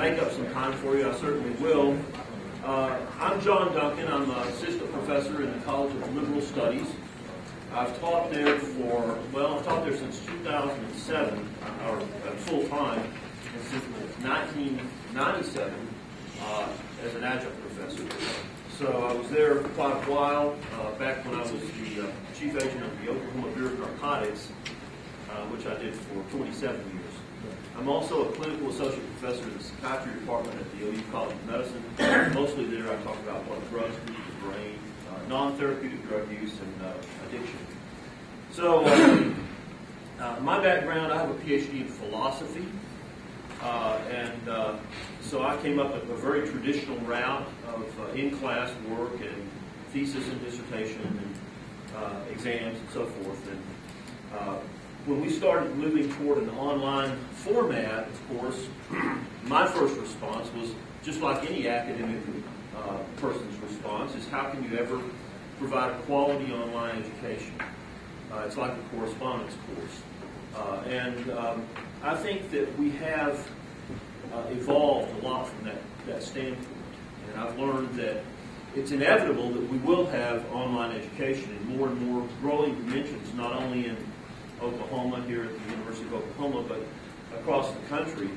make up some time for you, I certainly will. I'm John Duncan. I'm an assistant professor in the College of Liberal Studies. I've taught there I've taught there since 2007, or full time, and since 1997 as an adjunct professor. So I was there for quite a while, back when I was the chief agent of the Oklahoma Bureau of Narcotics, which I did for 27 years. I'm also a clinical associate professor in the psychiatry department at the OU College of Medicine. Mostly there I talk about what drugs do to the brain, non-therapeutic drug use, and addiction. So my background, I have a PhD in philosophy, so I came up with a very traditional route of in-class work and thesis and dissertation and exams and so forth. And when we started moving toward an online format, of course, my first response was, just like any academic person's response, is how can you ever provide a quality online education? It's like a correspondence course. I think that we have evolved a lot from that standpoint. And I've learned that it's inevitable that we will have online education in more and more growing dimensions, not only in Oklahoma, here at the University of Oklahoma, but across the country.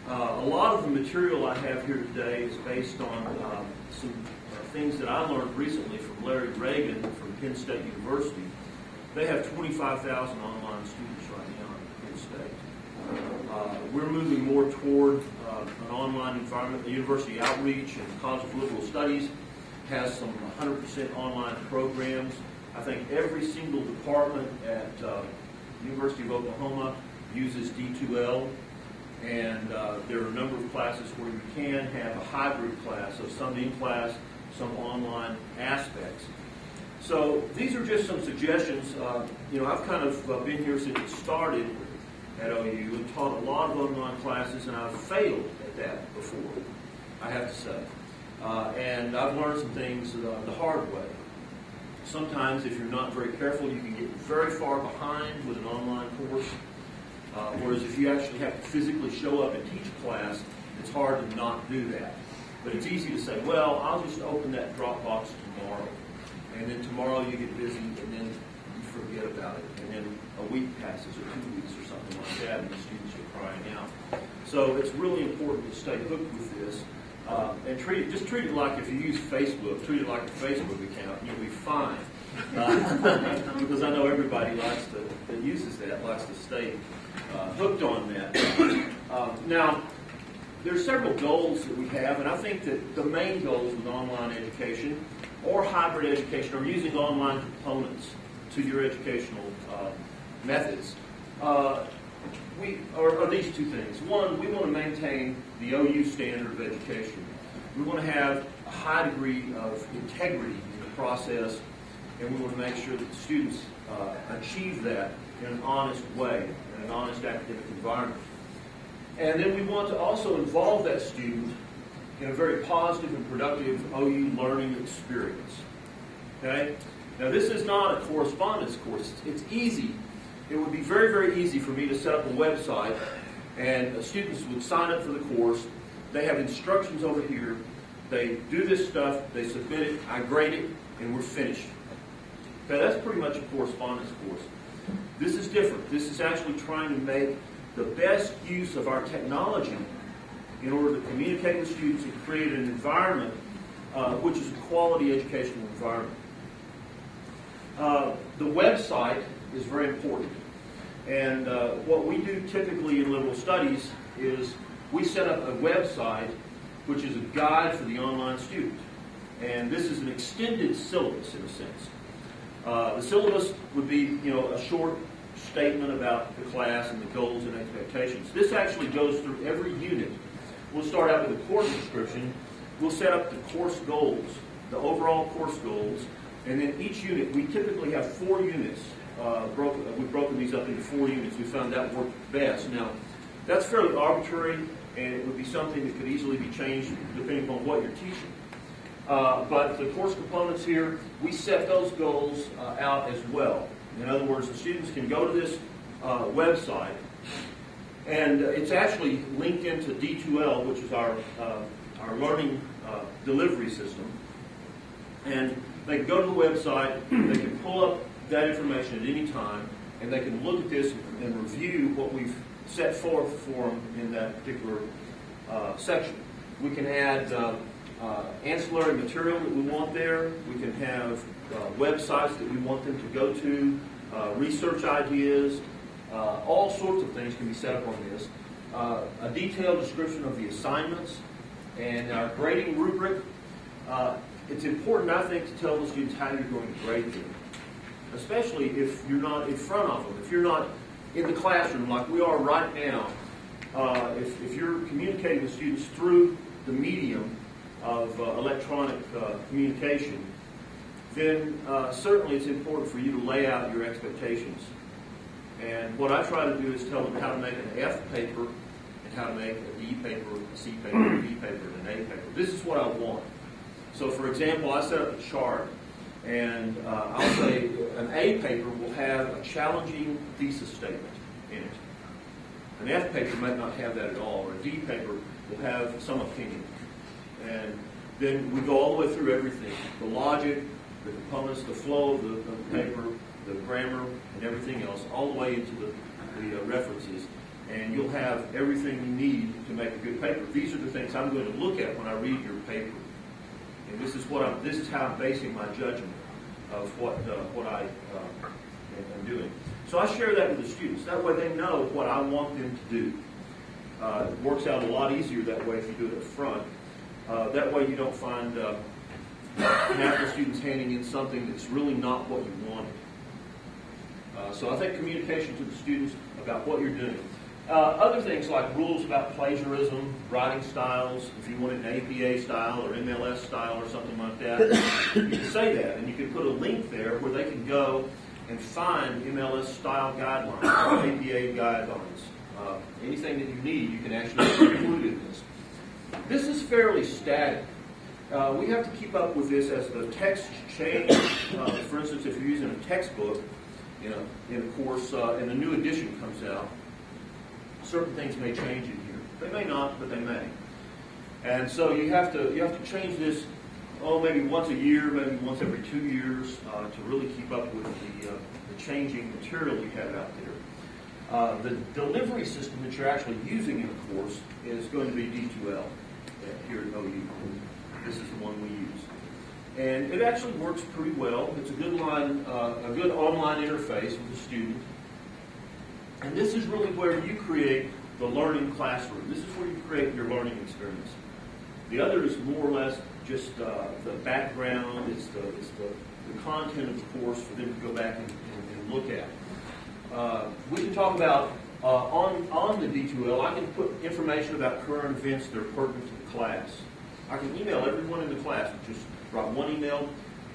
A lot of the material I have here today is based on some things that I learned recently from Larry Reagan from Penn State University. They have 25,000 online students right now at Penn State. We're moving more toward an online environment. The University Outreach and the College of Liberal Studies has some 100% online programs. I think every single department at University of Oklahoma uses D2L, and there are a number of classes where you can have a hybrid class, so some in class, some online aspects. So these are just some suggestions. I've kind of been here since it started at OU and taught a lot of online classes, and I've failed at that before, I have to say. And I've learned some things the hard way. Sometimes, if you're not very careful, you can get very far behind with an online course. Whereas if you actually have to physically show up and teach a class, it's hard to not do that. But it's easy to say, well, I'll just open that Dropbox tomorrow. And then tomorrow you get busy, and then you forget about it. And then a week passes, or 2 weeks, or something like that, and the students are crying out. So it's really important to stay hooked with this. And treat it like, if you use Facebook, treat it like a Facebook account, and you'll be fine. Because I know everybody that uses that likes to stay hooked on that. Now, there's several goals that we have, and I think that the main goals with online education or hybrid education, or using online components to your educational methods, are these two things. One, we want to maintain the OU standard of education. We want to have a high degree of integrity in the process, and we want to make sure that the students achieve that in an honest way, in an honest academic environment. And then we want to also involve that student in a very positive and productive OU learning experience. Okay? Now, this is not a correspondence course. It's easy. It would be very, very easy for me to set up a website, and students would sign up for the course. They have instructions over here. They do this stuff. They submit it. I grade it, and we're finished. Okay, that's pretty much a correspondence course. This is different. This is actually trying to make the best use of our technology in order to communicate with students and create an environment which is a quality educational environment. The website is very important. And what we do typically in liberal studies is we set up a website which is a guide for the online student. And this is an extended syllabus in a sense. The syllabus would be, a short statement about the class and the goals and expectations. This actually goes through every unit. We'll start out with a course description. We'll set up the course goals, the overall course goals, and then each unit, we typically have 4 units. We've broken these up into 4 units. We found that worked best. Now, that's fairly arbitrary, and it would be something that could easily be changed depending on what you're teaching. But the course components here, we set those goals out as well. In other words, the students can go to this website And it's actually linked into D2L, which is our learning delivery system. And they can go to the website, they can pull up that information at any time, and they can look at this and review what we've set forth for them in that particular section. We can add ancillary material that we want there. We can have websites that we want them to go to, research ideas, all sorts of things can be set up on this. A detailed description of the assignments and our grading rubric. It's important, I think, to tell the students how you're going to grade them, especially if you're not in front of them, if you're not in the classroom like we are right now. If you're communicating with students through the medium of electronic communication, then certainly it's important for you to lay out your expectations. And what I try to do is tell them how to make an F paper and how to make a D paper, a C paper, a B paper, and an A paper. This is what I want. So for example, I set up a chart, and I'll say an A paper will have a challenging thesis statement in it. An F paper might not have that at all, or a D paper will have some opinion. And then we go all the way through everything, the logic, the components, the flow of the paper, the grammar, and everything else, all the way into the references. And you'll have everything you need to make a good paper. These are the things I'm going to look at when I read your paper. And this is how I'm basing my judgment of what I am doing. So I share that with the students. That way they know what I want them to do. It works out a lot easier that way if you do it up front. That way you don't find half the students handing in something that's really not what you wanted. So I think communication to the students about what you're doing. Other things like rules about plagiarism, writing styles, if you want an APA style or MLS style or something like that, you can say that, and you can put a link there where they can go and find MLS style guidelines, or APA guidelines. Anything that you need, you can actually include in this. This is fairly static. We have to keep up with this as the text change. For instance, if you're using a textbook in a course and a new edition comes out, certain things may change in here. They may not, but they may. And so you have to change this, maybe once a year, maybe once every 2 years, to really keep up with the changing material you have out there. The delivery system that you're actually using in a course is going to be D2L here at OU. This is the one we use. And it actually works pretty well. It's a good online interface with the student. And this is really where you create the learning classroom. This is where you create your learning experience. The other is more or less just the background. It's the content of the course for them to go back and look at. We can talk about, on the D2L, I can put information about current events that are pertinent to the class. I can email everyone in the class. Just write one email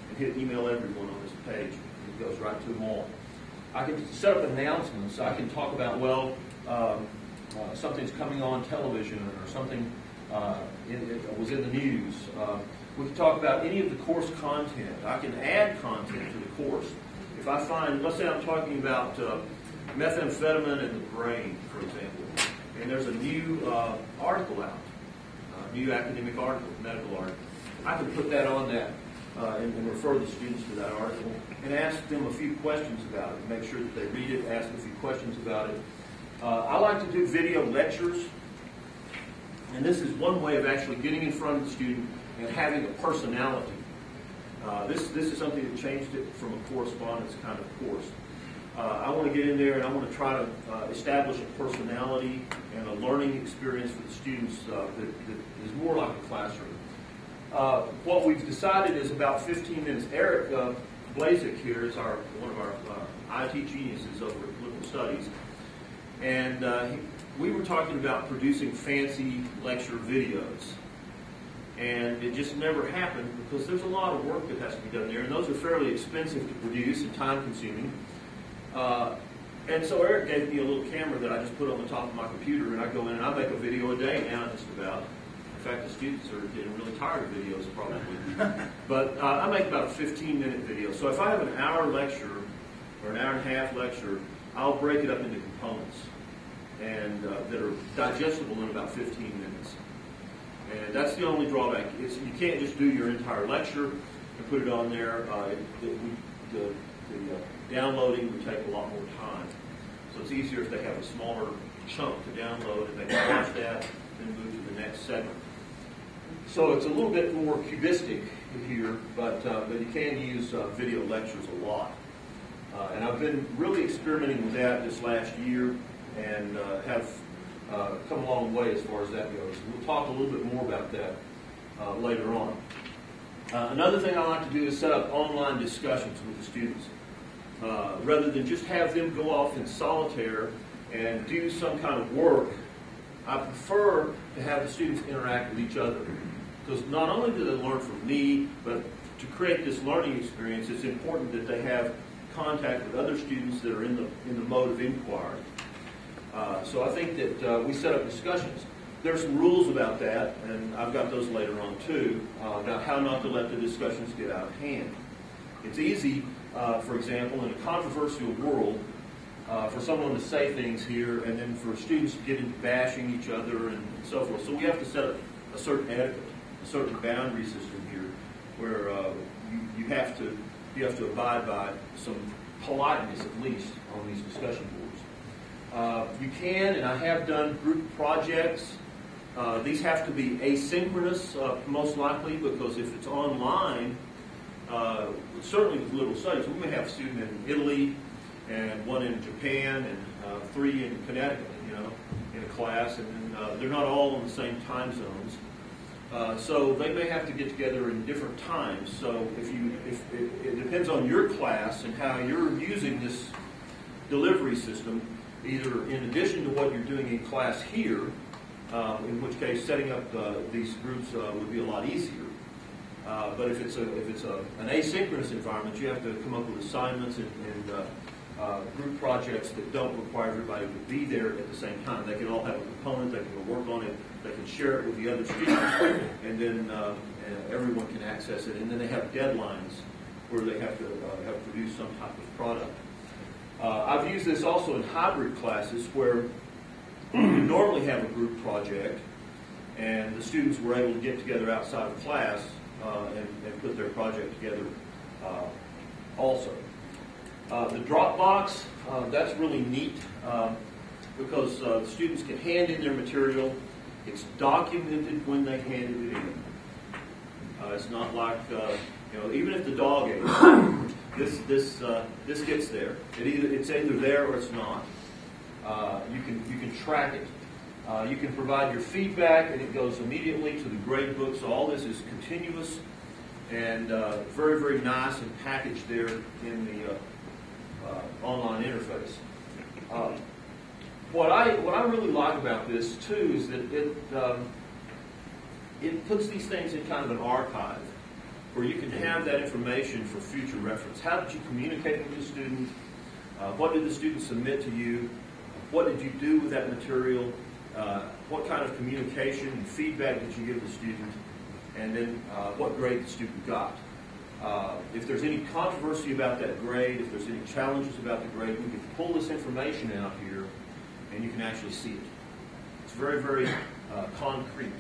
and hit email everyone on this page. It goes right to them all. I can set up announcements. I can talk about, something's coming on television or something was in the news. We can talk about any of the course content. I can add content to the course. If I find, let's say I'm talking about methamphetamine in the brain, for example, and there's a new article out, a new academic article, medical article, I can put that on that and refer the students to that article and ask them a few questions about it, make sure that they read it, ask a few questions about it. I like to do video lectures, and this is one way of actually getting in front of the student and having a personality. This is something that changed it from a correspondence kind of course. I want to get in there and I want to try to establish a personality and a learning experience for the students that is more like a classroom. What we've decided is about 15 minutes. Eric Blazik here is one of our IT geniuses over at Political Studies. And we were talking about producing fancy lecture videos. And it just never happened because there's a lot of work that has to be done there, and those are fairly expensive to produce and time-consuming. And so Eric gave me a little camera that I just put on the top of my computer, and I go in and I make a video a day now, just about. In fact, the students are getting really tired of videos, probably. But I make about a 15-minute video. So if I have an hour lecture or an hour and a half lecture, I'll break it up into components. and that are digestible in about 15 minutes. And that's the only drawback. You can't just do your entire lecture and put it on there. The downloading would take a lot more time. So it's easier if they have a smaller chunk to download and they can watch that and move to the next segment. So it's a little bit more cubistic here, but you can use video lectures a lot. And I've been really experimenting with that this last year and have come a long way as far as that goes. We'll talk a little bit more about that later on. Another thing I like to do is set up online discussions with the students. Rather than just have them go off in solitaire and do some kind of work, I prefer to have the students interact with each other. Because not only do they learn from me, but to create this learning experience, it's important that they have contact with other students that are in the mode of inquiry. So I think that we set up discussions. There are some rules about that, and I've got those later on too, about how not to let the discussions get out of hand. It's easy, for example, in a controversial world, for someone to say things here and then for students to get into bashing each other and so forth. So we have to set up a certain etiquette, a certain boundary system here where you have to abide by some politeness at least on these discussion boards. You can, and I have done group projects. These have to be asynchronous, most likely, because if it's online, certainly with little studies, we may have a student in Italy and one in Japan and 3 in Connecticut, in a class, and then they're not all on the same time zones. So they may have to get together in different times. So if it depends on your class and how you're using this delivery system, either in addition to what you're doing in class here, in which case setting up these groups would be a lot easier. But if it's an asynchronous environment, you have to come up with assignments and group projects that don't require everybody to be there at the same time. They can all have a component, they can go work on it, they can share it with the other students, and then everyone can access it. And then they have deadlines where they have to produce some type of product. I've used this also in hybrid classes where you normally have a group project, and the students were able to get together outside of class and put their project together also. The Dropbox, that's really neat because the students can hand in their material. It's documented when they handed it in. It's not like, even if the dog ate it, this gets there. It's either there or it's not. You can track it. You can provide your feedback, and it goes immediately to the grade book. So all this is continuous and very, very nice and packaged there in the online interface. What I really like about this too is that it puts these things in kind of an archive where you can have that information for future reference. How did you communicate with the student? What did the student submit to you? What did you do with that material? What kind of communication and feedback did you give the student? And then what grade the student got? If there's any controversy about that grade, if there's any challenges about the grade, we can pull this information out here and you can actually see it. It's very, very concrete,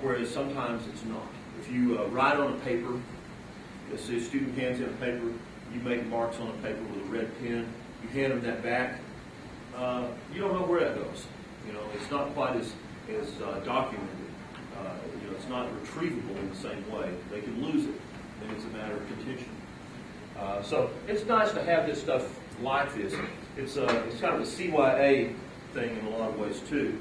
whereas sometimes it's not. If you write on a paper, let's say a student hands in a paper, you make marks on a paper with a red pen, you hand them that back, you don't know where that goes. It's not quite as documented. It's not retrievable in the same way. They can lose it, and it's a matter of contention. So it's nice to have this stuff like this. It's kind of a CYA thing in a lot of ways too.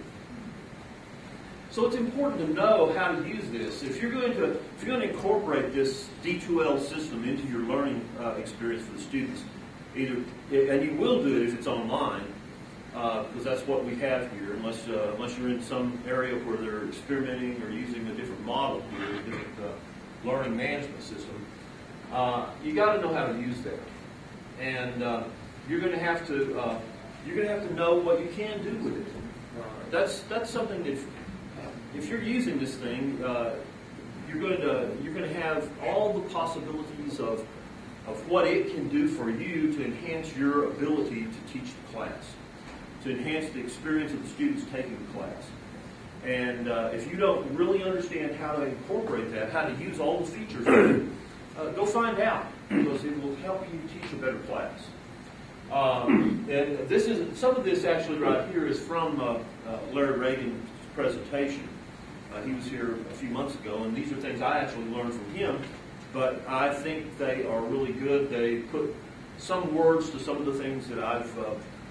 So it's important to know how to use this. If you're going to incorporate this D2L system into your learning experience for the students, and you will do it if it's online, because that's what we have here, unless you're in some area where they're experimenting or using a different model here, a different learning management system. You got to know how to use that, and you're going to have to know what you can do with it. That's something that if you're using this thing, you're going to have all the possibilities of what it can do for you to enhance your ability to teach the class. to enhance the experience of the students taking the class. And if you don't really understand how to incorporate that, how to use all the features of it, go find out, because it will help you teach a better class. And this is some of this actually right here is from Larry Reagan's presentation. He was here a few months ago, and these are things I actually learned from him, but I think they are really good. They put some words to some of the things that I've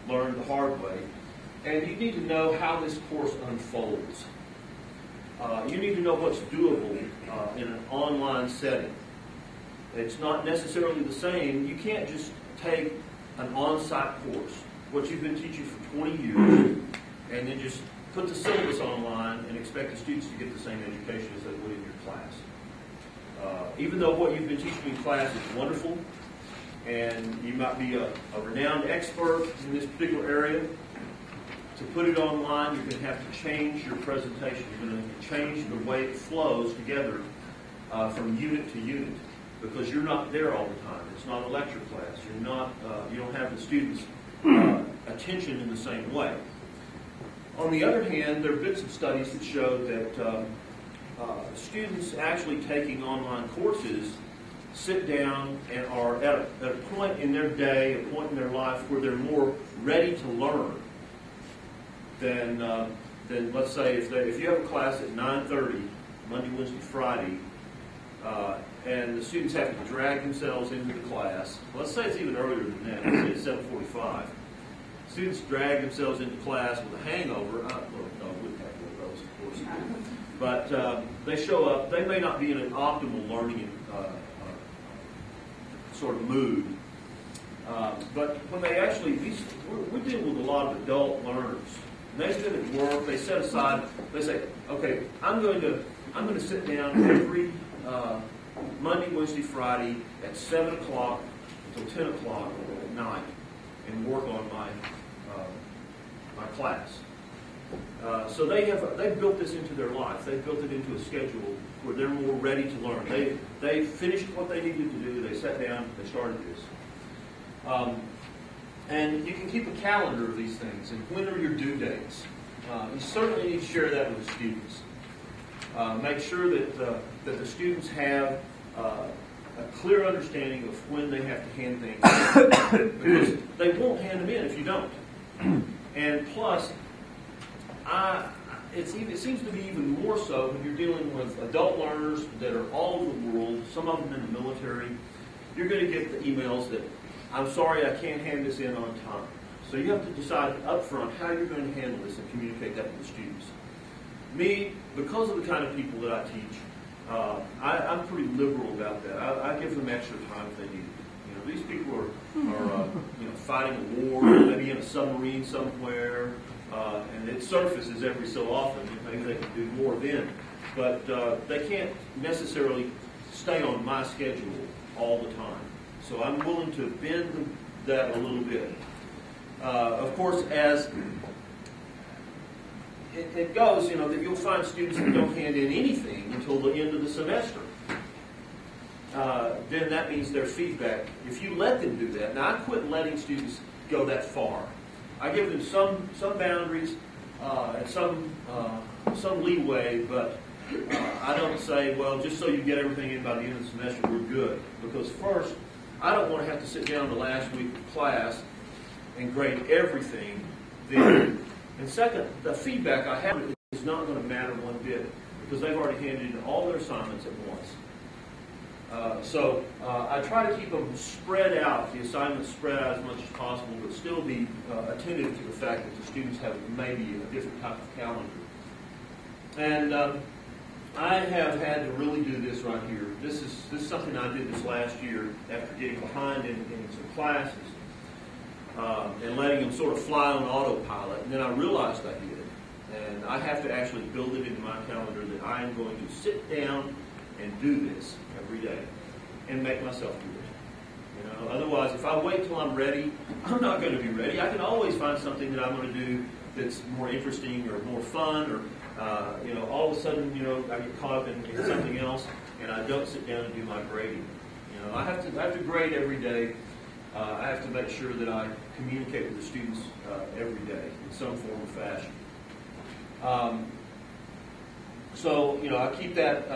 learned the hard way. And you need to know how this course unfolds. You need to know what's doable in an online setting. It's not necessarily the same. You can't just take an on-site course, what you've been teaching for 20 years, and then just put the syllabus online and expect the students to get the same education as they would in your class. Even though what you've been teaching in class is wonderful, and you might be a renowned expert in this particular area, to put it online, you're going to have to change your presentation. You're going to change the way it flows together from unit to unit, because you're not there all the time. It's not a lecture class. You don't have the students' attention in the same way. On the other hand, there have been some studies that show that students actually taking online courses sit down and are at a point in their day, a point in their life where they're more ready to learn than let's say if you have a class at 9:30, Monday, Wednesday, Friday, and the students have to drag themselves into the class. Let's say it's even earlier than that. Let's say it's 7:45. Students drag themselves into class with a hangover. No, we wouldn't have one of those, of course. But they show up. They may not be in an optimal learning sort of mood. But when they actually, we deal with a lot of adult learners. And they've been at work. They set aside. They say, "Okay, I'm going to sit down every Monday, Wednesday, Friday at 7 o'clock until 10 o'clock at night and work on my class." So they've built this into their life. They've built it into a schedule where they're more ready to learn. They finished what they needed to do. They sat down. They started this. And you can keep a calendar of these things. And when are your due dates? You certainly need to share that with the students. Make sure that the students have a clear understanding of when they have to hand things in. Because they won't hand them in if you don't. And plus, it seems to be even more so when you're dealing with adult learners that are all over the world, some of them in the military. You're going to get the emails that, "I'm sorry, I can't hand this in on time." So you have to decide up front how you're going to handle this and communicate that with the students. Me, because of the kind of people that I teach, I'm pretty liberal about that. I give them extra time if they need it. These people are fighting a war, maybe in a submarine somewhere, and it surfaces every so often. Maybe they can do more then, but they can't necessarily stay on my schedule all the time. So I'm willing to bend that a little bit. Of course, as it goes, that you'll find students that don't hand in anything until the end of the semester. Then that means their feedback. If you let them do that, now I quit letting students go that far. I give them some boundaries and some leeway, but I don't say, well, just so you get everything in by the end of the semester, we're good. Because first, I don't want to have to sit down the last week of class and grade everything then. And second, the feedback I have is not going to matter one bit because they've already handed in all their assignments at once. So I try to keep them spread out, the assignments spread out as much as possible, but still be attentive to the fact that the students have maybe a different type of calendar. And I have had to really do this right here. This is something I did this last year after getting behind in some classes and letting them sort of fly on autopilot. And then I realized I did. And I have to actually build it into my calendar that I am going to sit down and do this every day and make myself do it. Otherwise, if I wait till I'm ready, I'm not going to be ready. I can always find something that I'm going to do that's more interesting or more fun, or all of a sudden, I get caught up in something else, and I don't sit down and do my grading. I have to grade every day, I have to make sure that I communicate with the students every day in some form or fashion. So, I keep that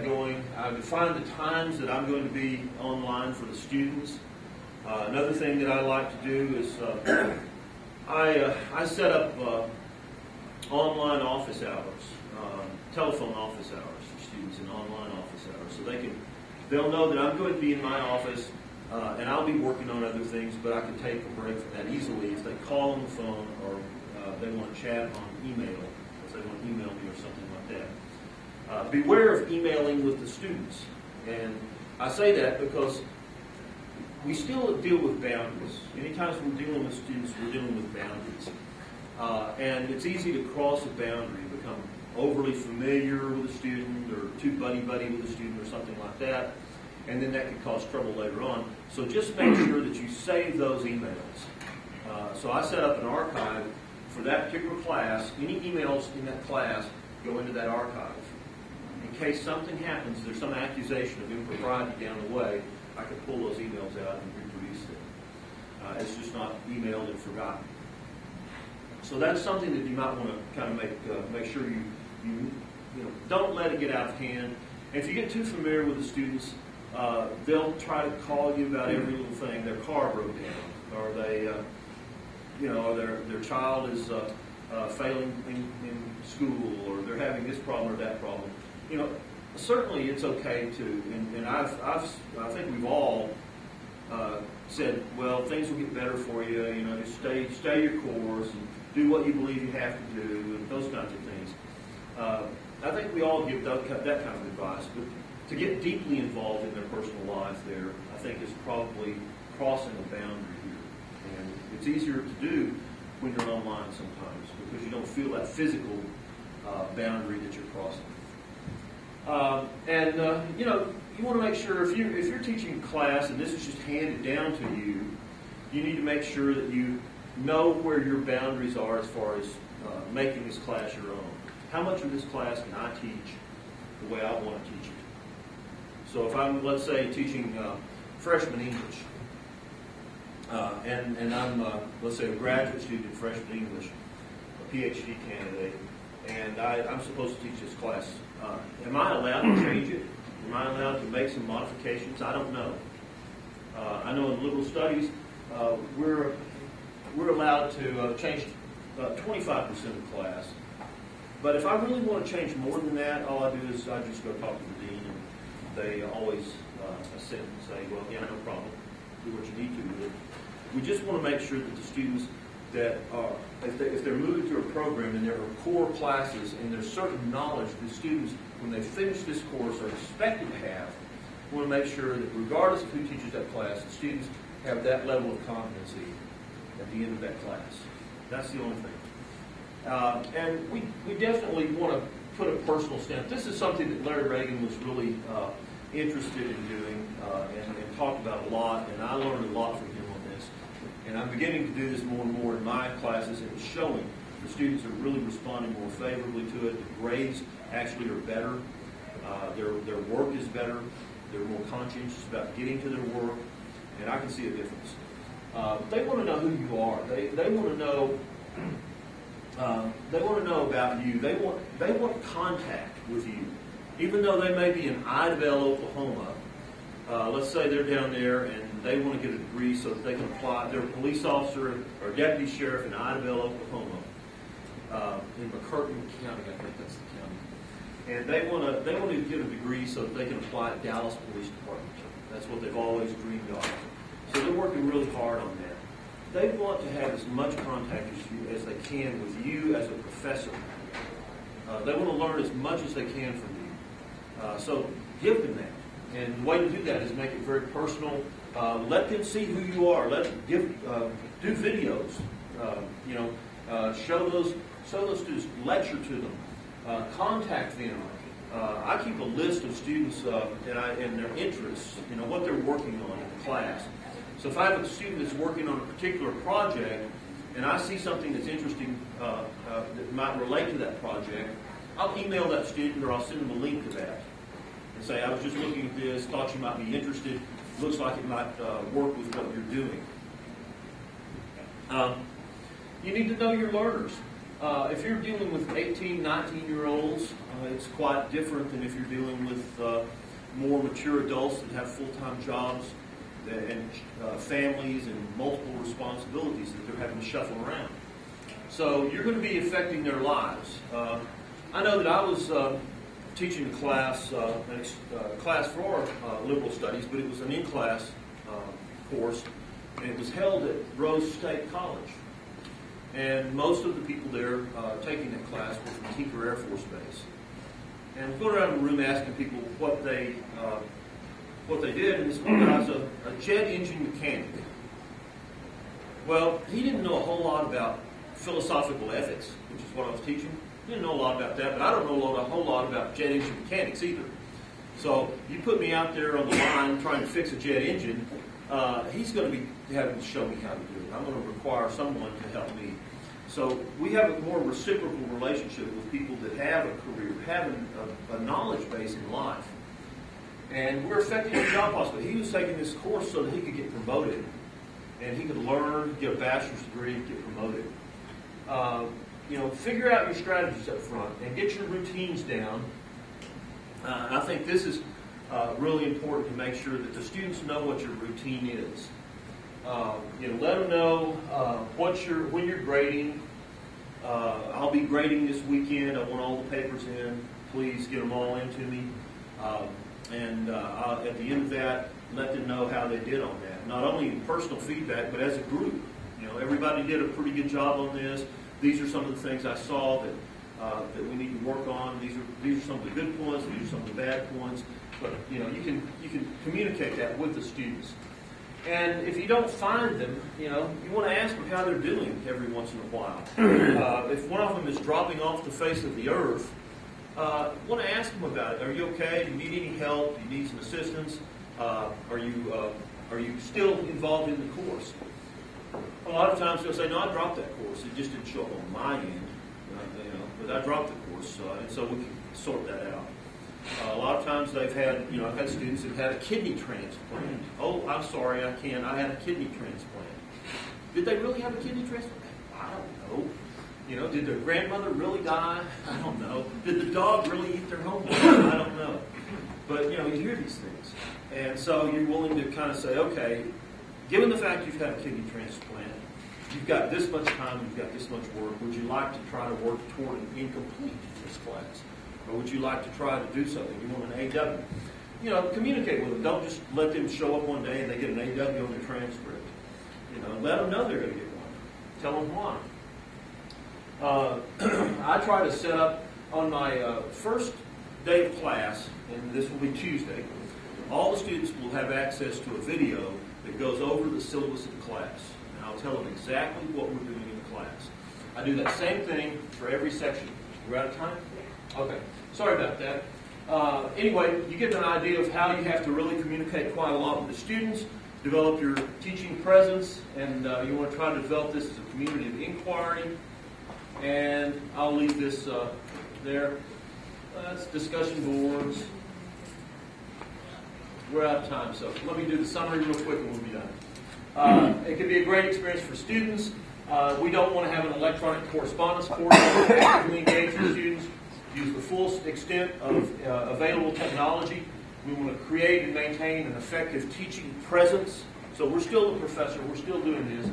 going. I define the times that I'm going to be online for the students. Another thing that I like to do is I set up online office hours, telephone office hours for students and online office hours, so they'll know that I'm going to be in my office and I'll be working on other things, but I can take a break from that easily if they call on the phone or they want to chat on email, if they want to email me or something like that. Beware of emailing with the students, and I say that because we still deal with boundaries. Anytime we're dealing with students, we're dealing with boundaries. And it's easy to cross a boundary, become overly familiar with a student or too buddy-buddy with a student or something like that, and then that could cause trouble later on. So just make sure that you save those emails. So I set up an archive for that particular class. Any emails in that class go into that archive. In case something happens, there's some accusation of impropriety down the way, I can pull those emails out and reproduce them. It's just not emailed and forgotten. So that's something that you might want to kind of make sure you don't let it get out of hand. And if you get too familiar with the students, they'll try to call you about every little thing. Their car broke down, or they, their child is failing in school, or they're having this problem or that problem. Certainly it's okay to, and I think we've all said, well, things will get better for you. Just stay your course and do what you believe you have to do, and those kinds of things. I think we all give that kind of advice, but to get deeply involved in their personal life there, I think is probably crossing a boundary here. And it's easier to do when you're online sometimes because you don't feel that physical boundary that you're crossing. You want to make sure if you're teaching class and this is just handed down to you, you need to make sure that you know where your boundaries are as far as making this class your own. How much of this class can I teach the way I want to teach it? So if I'm, let's say, teaching freshman English, and I'm, let's say, a graduate student in freshman English, a PhD candidate, and I'm supposed to teach this class, am I allowed to change it? Am I allowed to make some modifications? I don't know. I know in liberal studies, we're allowed to change 25% of the class. But if I really want to change more than that, all I do is I just go talk to the dean, and they always assent and say, well, yeah, no problem. Do what you need to with it. We just want to make sure that the students that are, if they're moving through a program and there are core classes and there's certain knowledge the students, when they finish this course, are expected to have, we want to make sure that regardless of who teaches that class, the students have that level of competency at the end of that class. That's the only thing. And we definitely want to put a personal stamp. This is something that Larry Reagan was really interested in doing and talked about a lot, and I learned a lot from him on this. And I'm beginning to do this more and more in my classes, and it's showing. The students are really responding more favorably to it. The grades actually are better. Their work is better. They're more conscientious about getting to their work, and I can see a difference. They want to know who you are. They want to know. They want to know about you. They want contact with you, even though they may be in Idabel, Oklahoma. Let's say they're down there and they want to get a degree so that they can apply. They're a police officer or deputy sheriff in Idabel, Oklahoma, in McCurtain County. I think that's the county. And they want to get a degree so that they can apply at Dallas Police Department. That's what they've always dreamed of. So they're working really hard on that. They want to have as much contact as they can with you as a professor. They want to learn as much as they can from you. So give them that. And the way to do that is make it very personal. Let them see who you are. Do videos. Show those students. Lecture to them. Contact them. I keep a list of students and their interests. What they're working on in the class. So if I have a student that's working on a particular project and I see something that's interesting that might relate to that project, I'll email that student or I'll send them a link to that and say, I was just looking at this, thought you might be interested. looks like it might work with what you're doing. You need to know your learners. If you're dealing with 18, 19-year-olds, it's quite different than if you're dealing with more mature adults that have full-time jobs and families and multiple responsibilities that they're having to shuffle around. So you're going to be affecting their lives. I know that I was teaching a class for liberal studies, but it was an in-class course, and it was held at Rose State College. And most of the people there taking that class were from Tinker Air Force Base. And we go around the room asking people what they did, and this one guy's a jet engine mechanic. Well, he didn't know a whole lot about philosophical ethics, which is what I was teaching. He didn't know a lot about that, but I don't know a whole lot about jet engine mechanics either. So you put me out there on the line trying to fix a jet engine, he's going to be having to show me how to do it. I'm going to require someone to help me. So we have a more reciprocal relationship with people that have a career, have a knowledge base in life. And we're affecting his job possibility. He was taking this course so that he could get promoted. And he could learn, get a bachelor's degree, get promoted. Figure out your strategies up front and get your routines down. I think this is really important to make sure that the students know what your routine is. Let them know when you're grading. I'll be grading this weekend. I want all the papers in. Please get them all into me. At the end of that, let them know how they did on that. Not only in personal feedback, but as a group. Everybody did a pretty good job on this. These are some of the things I saw that we need to work on. These are some of the good points. These are some of the bad points. But you can communicate that with the students. And if you don't find them, you want to ask them how they're doing every once in a while. If one of them is dropping off the face of the earth, want to ask them about it. Are you okay? Do you need any help? Do you need some assistance? Are you still involved in the course? A lot of times they'll say, "No, I dropped that course. It just didn't show up on my end, but I dropped the course, and so we can sort that out." A lot of times I've had students that had a kidney transplant. Oh, I'm sorry, I had a kidney transplant. Did they really have a kidney transplant? I don't know. Did their grandmother really die? I don't know. Did the dog really eat their homework? I don't know. But, you hear these things. And so you're willing to kind of say, okay, given the fact you've had a kidney transplant, you've got this much time, you've got this much work, would you like to try to work toward an incomplete in this class? Or would you like to try to do something? You want an AW? Communicate with them. Don't just let them show up one day and they get an AW on their transcript. Let them know they're going to get one. Tell them why. I try to set up on my first day of class, and this will be Tuesday, all the students will have access to a video that goes over the syllabus of the class. And I'll tell them exactly what we're doing in the class. I do that same thing for every section. We're out of time? Okay. Sorry about that. Anyway, you get an idea of how you have to really communicate quite a lot with the students, develop your teaching presence, and you want to try to develop this as a community of inquiry. And I'll leave this there. That's discussion boards. We're out of time, so let me do the summary real quick and we'll be done. It can be a great experience for students. We don't want to have an electronic correspondence course. Actively engage with students. Use the full extent of available technology. We want to create and maintain an effective teaching presence. So we're still the professor. We're still doing this.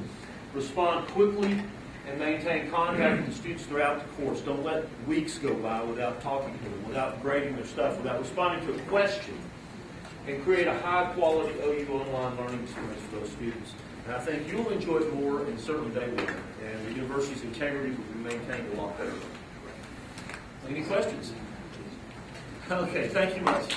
Respond quickly and maintain contact with the students throughout the course. Don't let weeks go by without talking to them, without grading their stuff, without responding to a question. And create a high-quality OU online learning experience for those students. And I think you'll enjoy it more, and certainly they will. And the university's integrity will be maintained a lot better. Any questions? Okay, thank you much.